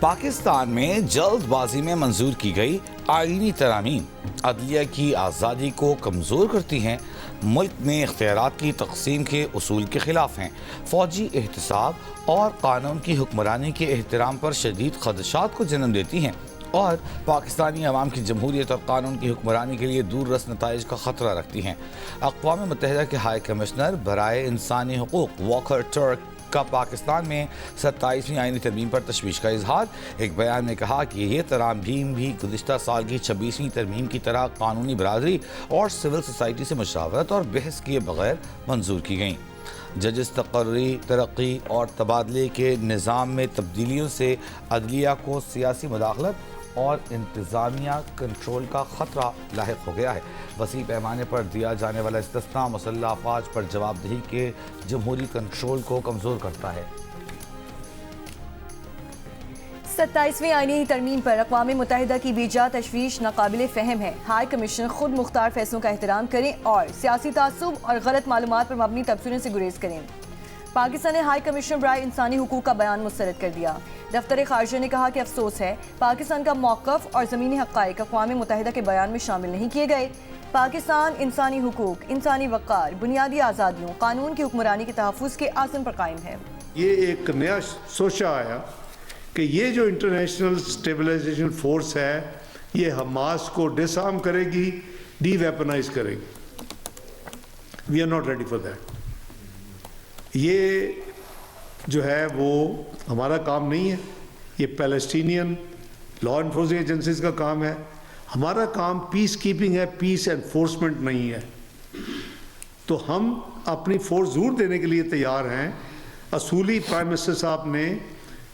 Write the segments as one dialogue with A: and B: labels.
A: پاکستان میں جلد بازی میں منظور کی گئی آئینی ترامیم عدلیہ کی آزادی کو کمزور کرتی ہیں، ملک میں اختیارات کی تقسیم کے اصول کے خلاف ہیں، فوجی احتساب اور قانون کی حکمرانی کے احترام پر شدید خدشات کو جنم دیتی ہیں اور پاکستانی عوام کی جمہوریت اور قانون کی حکمرانی کے لیے دور رس نتائج کا خطرہ رکھتی ہیں۔ اقوام متحدہ کے ہائی کمشنر برائے انسانی حقوق واکر ٹرک کا پاکستان میں 27ویں آئینی ترمیم پر تشویش کا اظہار۔ ایک بیان میں کہا کہ یہ ترامیم بھی گزشتہ سال کی 26ویں ترمیم کی طرح قانونی برادری اور سول سوسائٹی سے مشاورت اور بحث کیے بغیر منظور کی گئیں۔ ججز تقرری، ترقی اور تبادلے کے نظام میں تبدیلیوں سے عدلیہ کو سیاسی مداخلت اور انتظامیہ کنٹرول کا خطرہ لاحق ہو گیا ہے۔ وسیع پیمانے پر دیا جانے والا استثناء مسلح افواج پر جواب دہی کے جمہوری کنٹرول کو کمزور کرتا ہے۔
B: 27ویں آئینی ترمیم پر اقوام متحدہ کی بیجا تشویش ناقابل فہم ہے۔ ہائی کمیشن خود مختار فیصلوں کا احترام کریں اور سیاسی تعصب اور غلط معلومات پر مبنی تبصرے سے گریز کریں۔ پاکستان نے ہائی کمیشن برائے انسانی حقوق کا بیان مسترد کر دیا۔ دفتر خارجہ نے کہا کہ افسوس ہے پاکستان کا موقف اور زمینی حقائق اقوام متحدہ کے بیان میں شامل نہیں کیے گئے۔ پاکستان انسانی حقوق، انسانی وقار، بنیادی آزادیوں، قانون کی حکمرانی کے تحفظ کے عزم پر قائم ہے۔
C: یہ ایک نیا سوچا آیا کہ یہ جو انٹرنیشنل اسٹیبلائزیشن فورس ہے یہ حماس کو ڈس آرم کرے گی، ڈی ویپنائز کرے گی۔ We are not ready for that. یہ جو ہے وہ ہمارا کام نہیں ہے، یہ پیلسٹینین لا انفورسنگ ایجنسیز کا کام ہے۔ ہمارا کام پیس کیپنگ ہے، پیس انفورسمنٹ نہیں ہے۔ تو ہم اپنی فورس ضرور دینے کے لیے تیار ہیں۔ اصولی پرائم منسٹر صاحب نے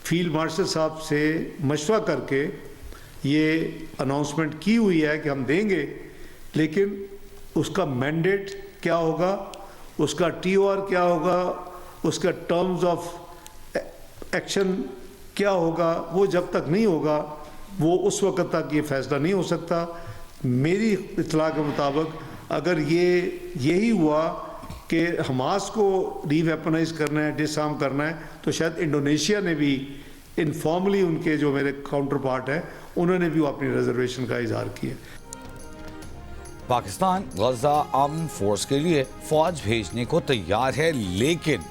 C: فیلڈ مارشل صاحب سے مشورہ کر کے یہ اناؤنسمنٹ کی ہوئی ہے کہ ہم دیں گے، لیکن اس کا مینڈیٹ کیا ہوگا، اس کا ٹی او آر کیا ہوگا، اس کا ٹرمز آف ایکشن کیا ہوگا، وہ جب تک نہیں ہوگا وہ اس وقت تک یہ فیصلہ نہیں ہو سکتا۔ میری اطلاع کے مطابق اگر یہی ہوا کہ حماس کو ڈی ویپنائز کرنا ہے، ڈس آرم کرنا ہے، تو شاید انڈونیشیا نے بھی انفارملی ان کے جو میرے کاؤنٹر پارٹ ہیں انہوں نے بھی اپنی ریزرویشن کا اظہار کیا۔
A: پاکستان غزہ امن فورس کے لیے فوج بھیجنے کو تیار ہے، لیکن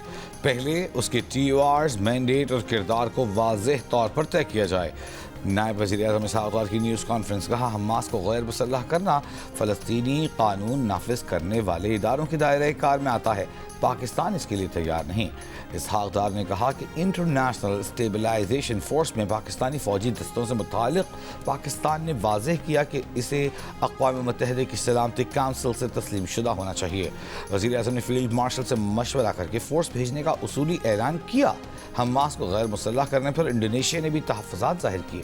A: پہلے اس کے ٹی او آرز، مینڈیٹ اور کردار کو واضح طور پر طے کیا جائے۔ نائب وزیر اعظم اسحاق ڈار کی نیوز کانفرنس کہا حماس کو غیر مسلح کرنا فلسطینی قانون نافذ کرنے والے اداروں کے دائرۂ کار میں آتا ہے، پاکستان اس کے لیے تیار نہیں۔ اسحاق ڈار نے کہا کہ انٹرنیشنل اسٹیبلائزیشن فورس میں پاکستانی فوجی دستوں سے متعلق پاکستان نے واضح کیا کہ اسے اقوام متحدہ کی سلامتی کونسل سے تسلیم شدہ ہونا چاہیے۔ وزیر اعظم نے فیلڈ مارشل سے مشورہ کر کے فورس بھیجنے کا اصولی اعلان کیا۔ حماس کو غیر مسلح کرنے پر انڈونیشیا نے بھی تحفظات ظاہر کیے۔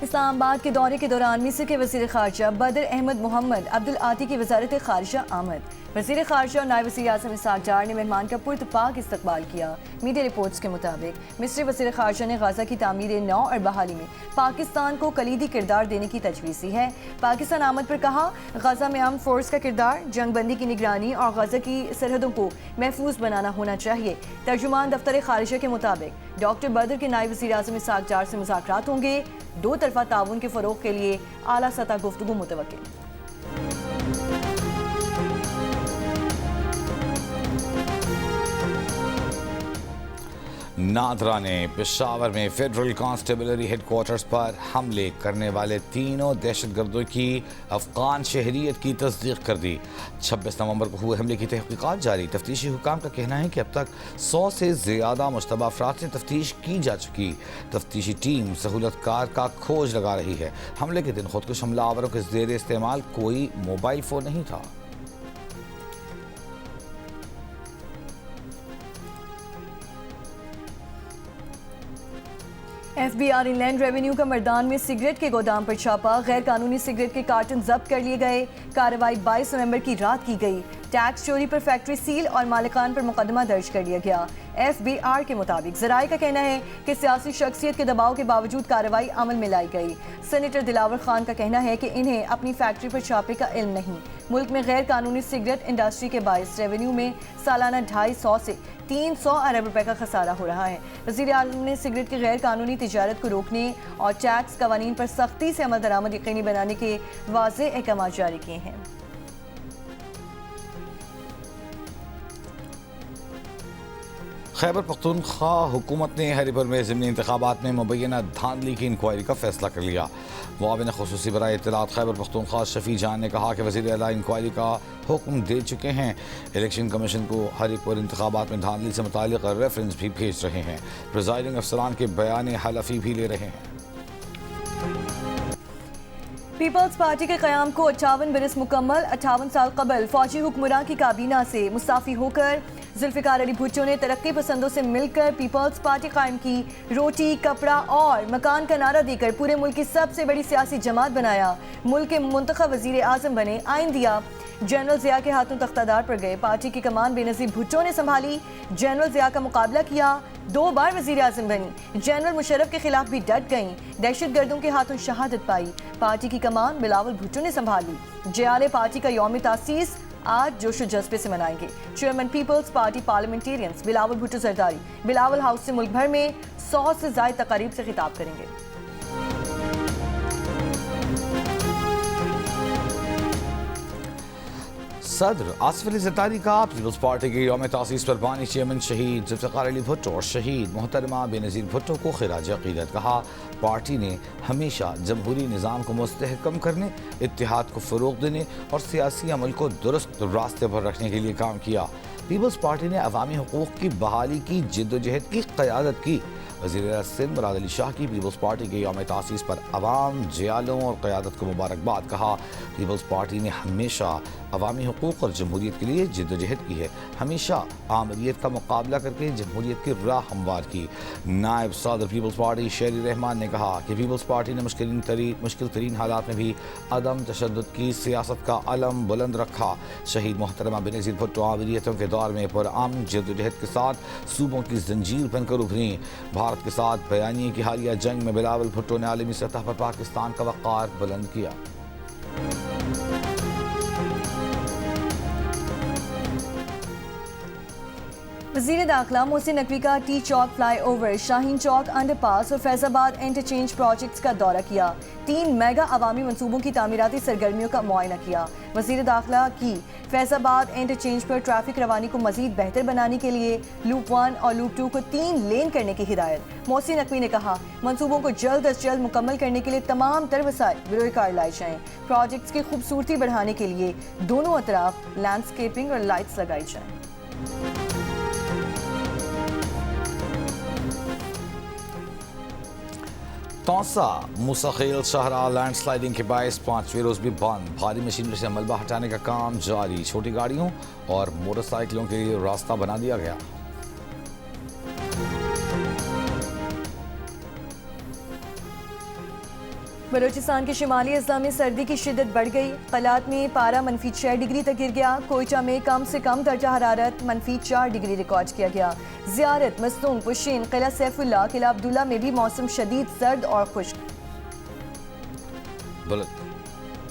B: اسلام آباد کے دورے کے دوران مصر کے وزیر خارجہ بدر احمد محمد عبدالعاطی کی وزارت خارجہ آمد۔ وزیر خارجہ اور نائب وزیر اعظم اسحاق ڈار نے مہمان کا پرتپاک استقبال کیا۔ میڈیا رپورٹس کے مطابق مصری وزیر خارجہ نے غزہ کی تعمیر نو اور بحالی میں پاکستان کو کلیدی کردار دینے کی تجویز دی ہے۔ پاکستان آمد پر کہا غزہ میں آرمڈ فورس کا کردار جنگ بندی کی نگرانی اور غزہ کی سرحدوں کو محفوظ بنانا ہونا چاہیے۔ ترجمان دفتر خارجہ کے مطابق ڈاکٹر بدر کے نائب وزیر اعظم اسحاق ڈار سے مذاکرات ہوں گے۔ دو طرفہ تعاون کے فروغ کے لیے اعلیٰ سطح گفتگو متوقع۔
A: نادرا نے پشاور میں فیڈرل کانسٹیبلری ہیڈ کوارٹرز پر حملے کرنے والے تینوں دہشت گردوں کی افغان شہریت کی تصدیق کر دی۔ 26 نومبر کو ہوئے حملے کی تحقیقات جاری۔ تفتیشی حکام کا کہنا ہے کہ اب تک 100 سے زیادہ مشتبہ افراد سے تفتیش کی جا چکی۔ تفتیشی ٹیم سہولت کار کا کھوج لگا رہی ہے۔ حملے کے دن خودکش حملہ آوروں کے زیر استعمال کوئی موبائل فون نہیں تھا۔
B: ایف بی آر انلینڈ ریونیو کا مردان میں سگریٹ کے گودام پر چھاپا، غیر قانونی سگریٹ کے کارٹن ضبط کر لیے گئے۔ کارروائی 22 نومبر کی رات کی گئی۔ ٹیکس چوری پر فیکٹری سیل اور مالکان پر مقدمہ درج کر لیا گیا۔ ایف بی آر کے مطابق ذرائع کا کہنا ہے کہ سیاسی شخصیت کے دباؤ کے باوجود کارروائی عمل میں لائی گئی۔ سینیٹر دلاور خان کا کہنا ہے کہ انہیں اپنی فیکٹری پر چھاپے کا علم نہیں۔ ملک میں غیر قانونی سگریٹ انڈسٹری کے باعث ریونیو میں سالانہ 250 سے 300 ارب روپے کا خسارہ ہو رہا ہے۔ وزیر اعظم نے سگریٹ کی غیر قانونی تجارت کو روکنے اور ٹیکس قوانین پر سختی سے عمل درآمد یقینی بنانے کے واضح احکامات جاری کیے ہیں۔
A: خیبر پختونخوا حکومت نے ہری پور میں ضمنی انتخابات میں مبینہ دھاندلی کی انکوائری کا فیصلہ کر لیا۔ معاون خصوصی برائے اطلاعات خیبر پختونخوا شفیع جان نے کہا کہ وزیر اعلیٰ انکوائری کا حکم دے چکے ہیں۔ الیکشن کمیشن کو ہری پور انتخابات میں دھاندلی سے متعلق ریفرنس بھی بھیج رہے ہیں۔ پریزائڈنگ افسران کے بیان حلفی بھی لے رہے ہیں۔
B: پیپلز پارٹی کے قیام کو 58 برس مکمل۔ 58 سال قبل فوجی حکمراں کی کابینہ سے مستعفی ہو کر ذوالفقار علی بھٹو نے ترقی پسندوں سے مل کر پیپلز پارٹی قائم کی۔ روٹی، کپڑا اور مکان کا نعرہ دے کر پورے ملک کی سب سے بڑی سیاسی جماعت بنایا۔ ملک کے منتخب وزیر اعظم بنے، آئین دیا۔ جنرل ضیاء کے ہاتھوں تختہ دار پر گئے۔ پارٹی کی کمان بے نظیر بھٹو نے سنبھالی۔ جنرل ضیاء کا مقابلہ کیا، 2 بار وزیر اعظم بنی۔ جنرل مشرف کے خلاف بھی ڈٹ گئیں، دہشت گردوں کے ہاتھوں شہادت پائی۔ پارٹی کی کمان بلاول بھٹو نے سنبھالی۔ جیالے پارٹی کا یوم تاسیس آج جوش و جذبے سے منائیں گے۔ چیئرمین پیپلز پارٹی پارلیمنٹیرینز بلاول بھٹو زرداری بلاول ہاؤس سے ملک بھر میں 100 سے زائد تقاریب سے خطاب کریں گے۔
A: صدر آصف علی زرداری کا پیپلز پارٹی کے یوم تاسیس پر بانی چیئرمین شہید ذوالفقار علی بھٹو اور شہید محترمہ بے نظیر بھٹو کو خراج عقیدت۔ کہا پارٹی نے ہمیشہ جمہوری نظام کو مستحکم کرنے، اتحاد کو فروغ دینے اور سیاسی عمل کو درست راستے پر رکھنے کے لیے کام کیا۔ پیپلز پارٹی نے عوامی حقوق کی بحالی کی جدوجہد کی قیادت کی۔ وزیر اعلیٰ سندھ مراد علی شاہ کی پیپلز پارٹی کے یوم تاسیس پر عوام، جیالوں اور قیادت کو مبارکباد۔ کہا پیپلز پارٹی نے ہمیشہ عوامی حقوق اور جمہوریت کے لیے جدوجہد کی ہے، ہمیشہ آمریت کا مقابلہ کر کے جمہوریت کی راہ ہموار کی۔ نائب صدر پیپلز پارٹی شیری رحمان نے کہا کہ پیپلز پارٹی نے مشکل ترین حالات میں بھی عدم تشدد کی سیاست کا علم بلند رکھا۔ شہید محترمہ بے نظیر بھٹو آمریتوں کے دور میں پرامن جدوجہد کے ساتھ صوبوں کی زنجیر بن کر ابھری۔ بھارت کے ساتھ بیانیے کی حالیہ جنگ میں بلاول بھٹو نے عالمی سطح پر پاکستان کا وقار بلند کیا۔
B: وزیر داخلہ محسن نقوی کا ٹی چوک فلائی اوور، شاہین چوک انڈر پاس اور فیض آباد انٹرچینج پروجیکٹس کا دورہ کیا۔ 3 میگا عوامی منصوبوں کی تعمیراتی سرگرمیوں کا معائنہ کیا۔ وزیر داخلہ کی فیض آباد انٹرچینج پر ٹریفک روانی کو مزید بہتر بنانے کے لیے لوپ 1 اور لوپ 2 کو 3 لین کرنے کی ہدایت۔ محسن نقوی نے کہا منصوبوں کو جلد از جلد مکمل کرنے کے لیے تمام تر وسائل بروئے کار لائے جائیں۔ پروجیکٹس کی خوبصورتی بڑھانے کے لیے دونوں اطراف لینڈسکیپنگ اور لائٹس لگائی جائیں۔
A: تونسا موسیخیل شاہراہ لینڈ سلائیڈنگ کے باعث 5ویں روز بھی بند۔ بھاری مشینری سے ملبہ ہٹانے کا کام جاری۔ چھوٹی گاڑیوں اور موٹر سائیکلوں کے لیے راستہ بنا دیا گیا۔
B: بلوچستان کے شمالی اضلاع میں سردی کی شدت بڑھ گئی۔ قلات میں پارہ -6 ڈگری تک گر گیا۔ کوئٹہ میں کم سے کم درجہ حرارت -4 ڈگری ریکارڈ کیا گیا۔ زیارت، مستونگ، پشین، قلعہ سیف اللہ، قلعہ عبداللہ میں بھی موسم شدید سرد اور خشک۔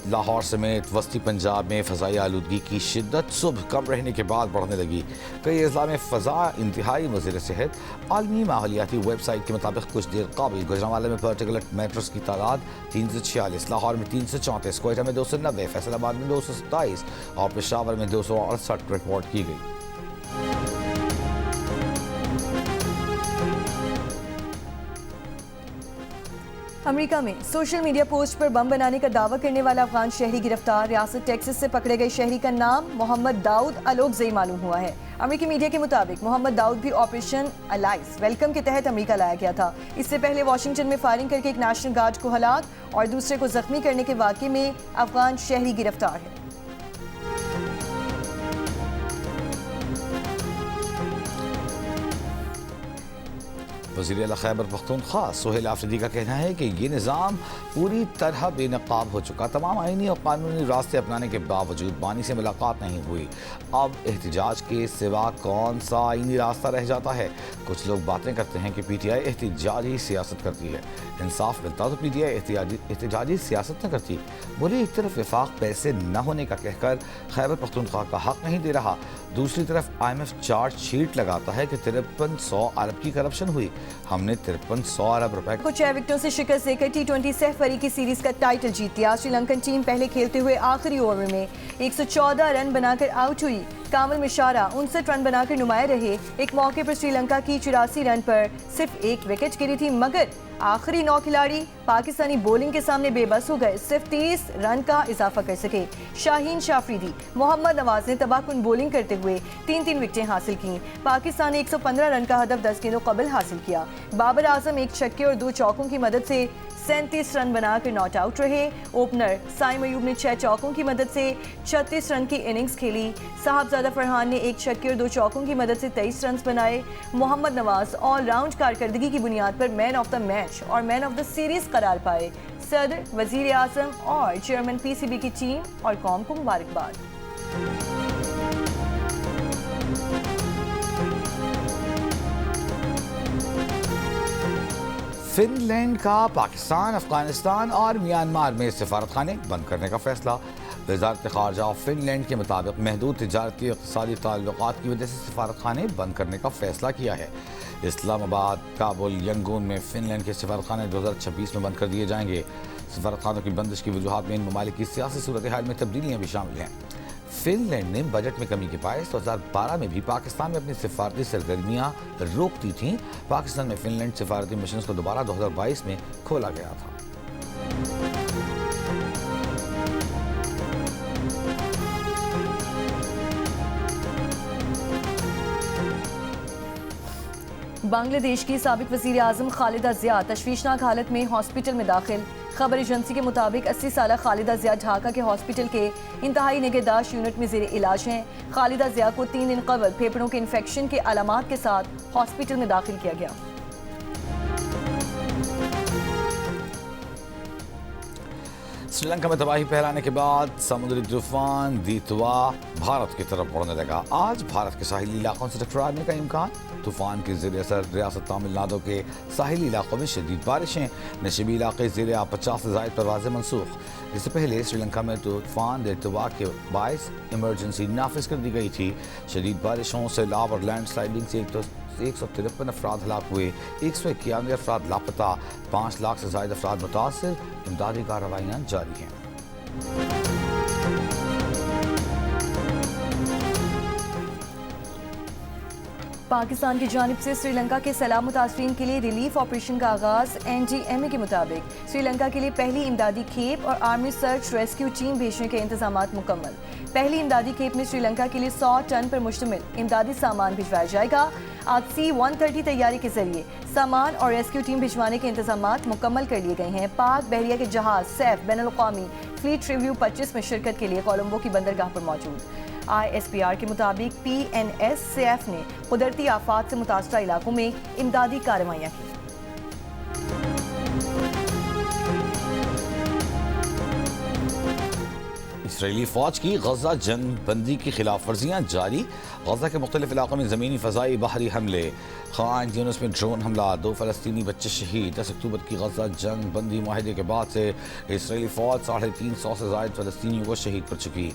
A: لاہور سمیت وسطی پنجاب میں فضائی آلودگی کی شدت صبح کم رہنے کے بعد بڑھنے لگی۔ کئی اضلاع میں فضا انتہائی مضر صحت۔ عالمی ماحولیاتی ویب سائٹ کے مطابق کچھ دیر قبل گوجرانوالہ میں پارٹیکولٹ میٹرز کی تعداد 346، لاہور میں 334، کوئٹہ میں 290، فیصل آباد میں 227 اور پشاور میں 268 رپورٹ کی گئی۔
B: امریکہ میں سوشل میڈیا پوسٹ پر بم بنانے کا دعویٰ کرنے والا افغان شہری گرفتار۔ ریاست ٹیکسس سے پکڑے گئے شہری کا نام محمد داؤد الوکزئی معلوم ہوا ہے۔ امریکی میڈیا کے مطابق محمد داؤد بھی آپریشن الائس ویلکم کے تحت امریکہ لایا گیا تھا۔ اس سے پہلے واشنگٹن میں فائرنگ کر کے ایک نیشنل گارڈ کو ہلاک اور دوسرے کو زخمی کرنے کے واقعے میں افغان شہری گرفتار ہے۔
A: وزیر اعلیٰ خیبر پختونخوا سہیل آفریدی کا کہنا ہے کہ یہ نظام پوری طرح بے نقاب ہو چکا، تمام آئینی اور قانونی راستے اپنانے کے باوجود بانی سے ملاقات نہیں ہوئی، اب احتجاج کے سوا کون سا آئینی راستہ رہ جاتا ہے؟ کچھ لوگ باتیں کرتے ہیں کہ پی ٹی آئی احتجاجی سیاست کرتی ہے، انصاف ملتا تو پی ٹی آئی احتجاجی سیاست نہ کرتی۔ بولے ایک طرف وفاق پیسے نہ ہونے کا کہہ کر خیبر پختونخوا کا حق نہیں دے رہا، دوسری طرف I M F charge sheet لگاتا ہے کہ 5300 ارب کی کرپشن ہوئی، ہم نے 5300 ارب روپے
B: کو 6 وکٹوں سے شکست دے کر T20 سہ فریقی سیریز کا ٹائٹل جیت لیا۔ سری لنکن ٹیم پہلے کھیلتے ہوئے آخری اوور میں 114 رن بنا کر آؤٹ ہوئی۔ کامل مشارہ 59 رن بنا کر نمایاں رہے۔ ایک موقع پر سری لنکا کی 84 رن پر صرف ایک وکٹ گری تھی، مگر آخری 9 کھلاڑی پاکستانی بولنگ کے سامنے بے بس ہو گئے، صرف 30 رن کا اضافہ کر سکے۔ شاہین شافریدی، محمد نواز نے تباہ کن بولنگ کرتے ہوئے 3 وکٹیں حاصل کیں۔ پاکستان نے 115 رن کا ہدف 10 گیندوں قبل حاصل کیا۔ بابر اعظم 1 چھکے اور 2 چوکوں کی مدد سے 37 رن بنا کر ناٹ آؤٹ رہے۔ اوپنر سائم ایوب نے 6 چوکوں کی مدد سے 36 رن کی اننگز کھیلی۔ صاحبزادہ فرحان نے 1 چھکے اور 2 چوکوں کی مدد سے 23 رنز بنائے۔ محمد نواز آل راؤنڈ کارکردگی کی بنیاد پر مین آف دا میچ اور مین آف دا سیریز قرار پائے۔ صدر، وزیر اعظم اور چیئرمین پی سی بی کی ٹیم اور قوم کو مبارکباد۔
A: فن لینڈ کا پاکستان، افغانستان اور میانمار میں سفارت خانے بند کرنے کا فیصلہ۔ وزارت خارجہ آف فن لینڈ کے مطابق محدود تجارتی اقتصادی تعلقات کی وجہ سے سفارت خانے بند کرنے کا فیصلہ کیا ہے۔ اسلام آباد، کابل، ینگون میں فن لینڈ کے سفارت خانے 2026 میں بند کر دیے جائیں گے۔ سفارت خانوں کی بندش کی وجوہات میں ان ممالک کی سیاسی صورتحال میں تبدیلیاں بھی شامل ہیں۔ فن لینڈ نے بجٹ میں کمی کے باعث 2012 میں بھی پاکستان میں اپنی سفارتی سرگرمیاں روک دی تھیں۔ پاکستان میں فن لینڈ سفارتی مشنز کو دوبارہ 2022 میں کھولا گیا تھا۔
B: بنگلہ دیش کی سابق وزیر اعظم خالدہ ضیاء تشویشناک حالت میں ہاسپٹل میں داخل۔ خبر ایجنسی کے مطابق 80 سالہ خالدہ ضیاء ڈھاکہ کے ہاسپٹل کے انتہائی نگہداشت یونٹ میں زیر علاج ہیں۔ خالدہ ضیاء کو 3 دن قبل پھیپھڑوں کے انفیکشن کے علامات کے ساتھ ہاسپٹل میں داخل کیا گیا۔
A: سری لنکا میں تباہی پھیلانے کے بعد سمندری طوفان دیتوا بھارت کی طرف بڑھنے لگا۔ آج بھارت کے ساحلی علاقوں سے ٹکرانے کا امکان۔ طوفان کے زیر اثر ریاست تامل ناڈو کے ساحلی علاقوں میں شدید بارشیں، نشیبی علاقے زیر 50 سے زائد پروازیں منسوخ۔ اس سے پہلے سری لنکا میں طوفان دیتوا کے باعث ایمرجنسی نافذ کر دی گئی تھی۔ شدید بارشوں، سیلاب اور لینڈ سلائڈنگ سے 153 افراد ہلاک ہوئے، 191 افراد لاپتہ، 5 لاکھ سے زائد افراد متاثر۔ امدادی کارروائیاں جاری ہیں۔
B: پاکستان کی جانب سے سری لنکا کے سیلاب متاثرین کے لیے ریلیف آپریشن کا آغاز۔ این ڈی ایم اے کے مطابق سری لنکا کے لیے پہلی امدادی کھیپ اور آرمی سرچ ریسکیو ٹیم بھیجنے کے انتظامات مکمل۔ پہلی امدادی کھیپ میں سری لنکا کے لیے 100 ٹن پر مشتمل امدادی سامان بھجوایا جائے گا۔ آج C-130 تیاری کے ذریعے سامان اور ریسکیو ٹیم بھجوانے کے انتظامات مکمل کر لیے گئے ہیں۔ پاک بحریہ کے جہاز سیف بین الاقوامی فلیٹ ریویو 25 میں شرکت کے لیے کولمبو کی بندرگاہ پر موجود۔ ISPR کے مطابق PNS سیف نے قدرتی آفات سے متاثرہ علاقوں میں امدادی کارروائیاں کی۔
A: اسرائیلی فوج کی غزہ جنگ بندی کی خلاف ورزیاں جاری۔ غزہ کے مختلف علاقوں میں زمینی، فضائی، بحری حملے۔ خان یونس میں ڈرون حملہ، 2 فلسطینی بچے شہید۔ 10 اکتوبر کی غزہ جنگ بندی معاہدے کے بعد سے اسرائیلی فوج 350 سے زائد فلسطینیوں کو شہید کر چکی۔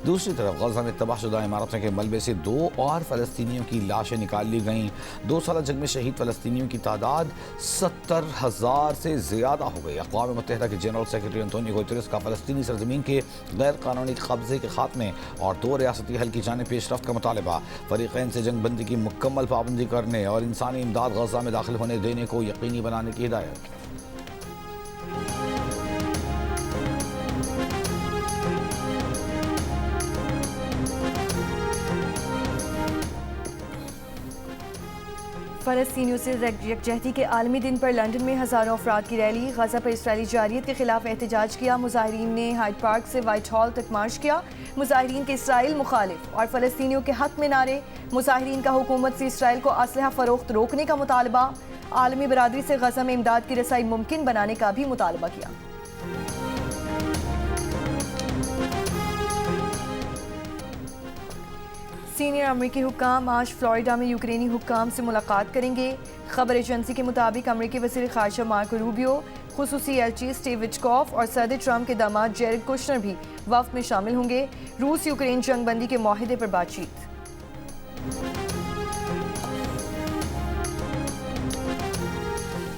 A: دوسری طرف غزہ میں تباہ شدہ عمارتوں کے ملبے سے 2 اور فلسطینیوں کی لاشیں نکال لی گئیں۔ 2 سالہ جنگ میں شہید فلسطینیوں کی تعداد 70,000 سے زیادہ ہو گئی۔ اقوام متحدہ کے جنرل سیکرٹری انتونیو گوتریس کا فلسطینی سرزمین کے غیر قانونی قبضے کے خاتمے اور 2 ریاستی حل کی جانب پیش رفت کا مطالبہ۔ فریقین سے جنگ بندی کی مکمل پابندی کرنے اور انسانی امداد غزہ میں داخل ہونے دینے کو یقینی بنانے کی ہدایت۔
B: فلسطینیوں سے یکجہتی کے عالمی دن پر لندن میں ہزاروں افراد کی ریلی۔ غزہ پر اسرائیلی جارحیت کے خلاف احتجاج کیا۔ مظاہرین نے ہائیڈ پارک سے وائٹ ہال تک مارچ کیا۔ مظاہرین کے اسرائیل مخالف اور فلسطینیوں کے حق میں نعرے۔ مظاہرین کا حکومت سے اسرائیل کو اسلحہ فروخت روکنے کا مطالبہ۔ عالمی برادری سے غزہ میں امداد کی رسائی ممکن بنانے کا بھی مطالبہ کیا۔ سینئر امریکی حکام آج فلوریڈا میں یوکرینی حکام سے ملاقات کریں گے۔ خبر ایجنسی کے مطابق امریکی وزیر خارجہ مارکو روبیو، خصوصی ایلچی اسٹیو وٹکوف اور صدر ٹرمپ کے داماد جیرڈ کوشنر بھی وفد میں شامل ہوں گے۔ روس یوکرین جنگ بندی کے معاہدے پر بات چیت۔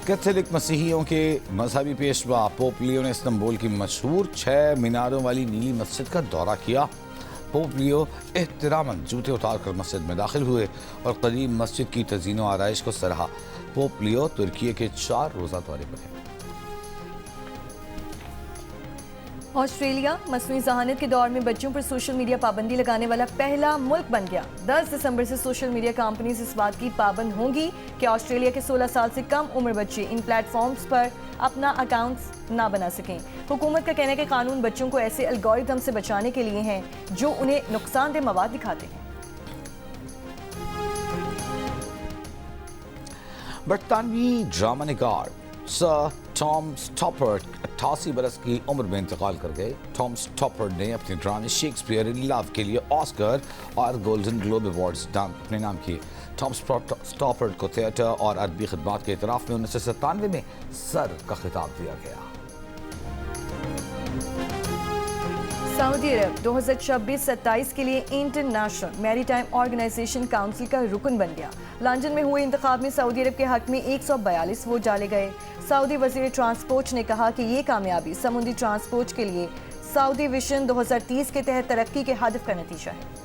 A: کیتھولک مسیحیوں کے مذہبی پیشوا پوپ لیو نے استنبول کی مشہور 6 میناروں والی نیلی مسجد کا دورہ کیا۔ پوپ لیو احتراماً جوتے اتار کر مسجد میں داخل ہوئے اور قدیم مسجد کی تزئین و آرائش کو سراہا۔ پوپ لیو ترکی کے 4 روزہ دورے پر ہیں۔
B: آسٹریلیا مصنوعی ذہانت کے دور میں بچوں پر سوشل میڈیا پابندی لگانے والا پہلا ملک بن گیا۔ 10 دسمبر سے سوشل میڈیا کمپنیز اس بات کی پابند ہوں گی کہ آسٹریلیا کے 16 سال سے کم عمر بچے ان پلیٹ فارمز پر اپنا اکاؤنٹس نہ بنا سکیں۔ حکومت کا کہنا ہے کہ قانون بچوں کو ایسے الگورتھم سے بچانے کے لیے ہیں جو انہیں نقصان دہ مواد دکھاتے ہیں۔
A: برطانوی ڈرامہ نگار سر ٹام سٹاپرڈ 88 برس کی عمر میں انتقال کر گئے۔ ٹام سٹاپرڈ نے اپنے ڈرامے شیکسپیئر ان لو کے لیے آسکر اور گولڈن گلوب ایوارڈز اپنے نام کیے۔ ٹام سٹاپرڈ کو تھیٹر اور ادبی خدمات کے اعتراف میں 1997 میں سر کا خطاب دیا گیا۔
B: سعودی عرب 2026-27 کے لیے انٹرنیشنل میری ٹائم آرگنائزیشن کاؤنسل کا رکن بن گیا۔ لندن میں ہوئے انتخاب میں سعودی عرب کے حق میں 142 ووٹ ڈالے گئے۔ سعودی وزیر ٹرانسپورٹ نے کہا کہ یہ کامیابی سمندری ٹرانسپورٹ کے لیے سعودی ویژن 2030 کے تحت ترقی کے ہدف کا نتیجہ ہے۔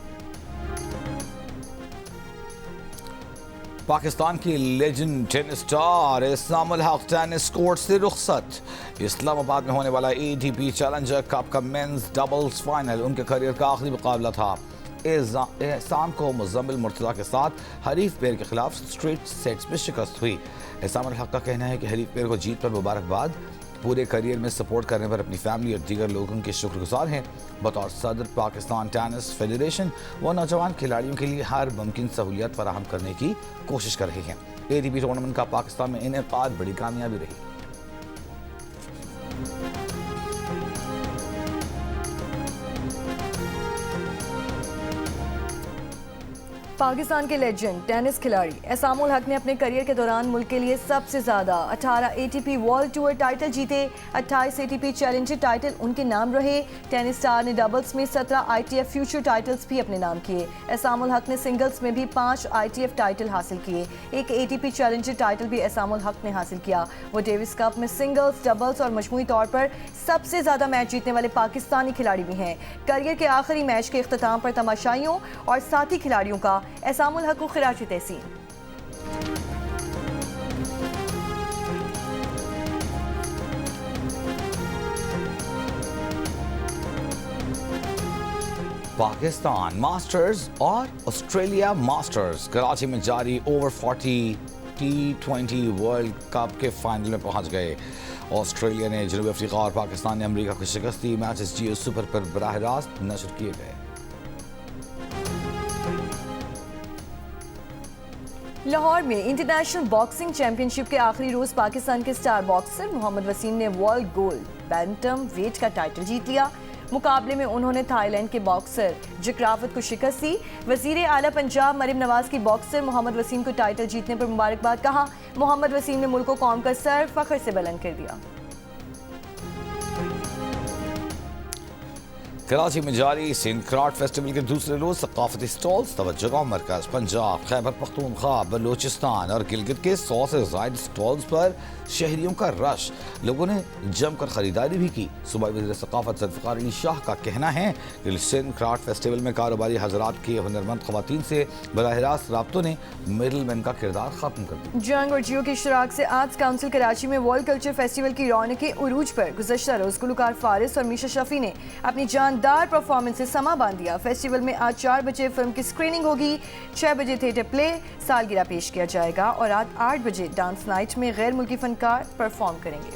A: پاکستان کی لیجنڈ ٹینس سٹار اسام الحق ٹینس کورٹ سے رخصت۔ اسلام آباد میں ہونے والا ATP چیلنجر کپ کا مینز ڈبلز فائنل ان کے کیریئر کا آخری مقابلہ تھا۔ اسام کو مزمل مرتضیٰ کے ساتھ حریف پیر کے خلاف اسٹریٹ سیٹس میں شکست ہوئی۔ اسام الحق کا کہنا ہے کہ حریف پیر کو جیت پر مبارکباد، پورے کیریئر میں سپورٹ کرنے پر اپنی فیملی اور دیگر لوگوں کے شکر گزار ہیں۔ بطور صدر پاکستان ٹینس فیڈریشن وہ نوجوان کھلاڑیوں کے لیے ہر ممکن سہولیات فراہم کرنے کی کوشش کر رہے ہیں۔ ATP ٹورنامنٹ کا پاکستان میں انعقاد بڑی کامیابی رہی۔
B: پاکستان کے لیجنڈ ٹینس کھلاڑی اسام الحق نے اپنے کیریئر کے دوران ملک کے لیے سب سے زیادہ 18 ATP ورلڈ ٹور ٹائٹل جیتے۔ 28 ATP چیلنجر ٹائٹل ان کے نام رہے۔ ٹینس سٹار نے ڈبلز میں 17 ITF فیوچر ٹائٹلز بھی اپنے نام کیے۔ اسام الحق نے سنگلز میں بھی 5 ITF ٹائٹل حاصل کیے۔ ایک ATP چیلنجر ٹائٹل بھی اسام الحق نے حاصل کیا۔ وہ ڈیوس کپ میں سنگلز، ڈبلز اور مجموعی طور پر سب سے زیادہ میچ جیتنے والے پاکستانی کھلاڑی بھی ہیں۔ کیریئر کے آخری میچ کے اختتام پر تماشائیوں اور ساتھی کھلاڑیوں کا اسام الحق کو خراج تحسین۔
A: پاکستان ماسٹرز اور آسٹریلیا ماسٹرز کراچی میں جاری اوور 40 T20 ورلڈ کپ کے فائنل میں پہنچ گئے۔ آسٹریلیا نے جنوبی افریقہ اور پاکستان نے امریکہ کو شکست دی۔ میچز جیو سپر پر براہ راست نشر کیے گئے۔
B: لاہور میں انٹرنیشنل باکسنگ چیمپئن شپ کے آخری روز پاکستان کے سٹار باکسر محمد وسیم نے ورلڈ گولڈ بینٹم ویٹ کا ٹائٹل جیت لیا۔ مقابلے میں انہوں نے تھائی لینڈ کے باکسر جکراوت کو شکست دی۔ وزیر اعلیٰ پنجاب مریم نواز کی باکسر محمد وسیم کو ٹائٹل جیتنے پر مبارکباد کہا۔ محمد وسیم نے ملک و قوم کا سر فخر سے بلند کر دیا۔
A: کراچی میں جاری سندھ کراٹ فیسٹیول کے دوسرے روز ثقافتی سٹالز توجہ کا مرکز۔ پنجاب، خیبر پختونخوا، بلوچستان اور گلگت کے 100 سے زائد سٹالز پر شہریوں کا رش۔ لوگوں نے جم کر خریداری بھی کی۔ صوبائی وزیر ثقافت ذوالفقار علی شاہ کا کہنا ہے کہ سندھ کراٹ فیسٹیول میں کاروباری حضرات کے ہنرمند خواتین سے براہ راست رابطوں نے مڈل مین کا کردار ختم کر دیا۔
B: جنگ اور جیو کے اشتراک سے آرٹس کونسل کراچی میں ورلڈ کلچر فیسٹیول کی رونق عروج پر گزشتہ روز گلوکار فارس اور میشا شفیع نے اپنی جاندار پرفارمنس سے سما باندھ دیا۔ فیسٹیول میں آج 4 بجے فلم کی اسکریننگ ہوگی، 6 بجے تھیٹر پلے سالگرہ پیش کیا جائے گا اور رات 8 بجے ڈانس نائٹ میں غیر ملکی فنکار پرفارم کریں گے۔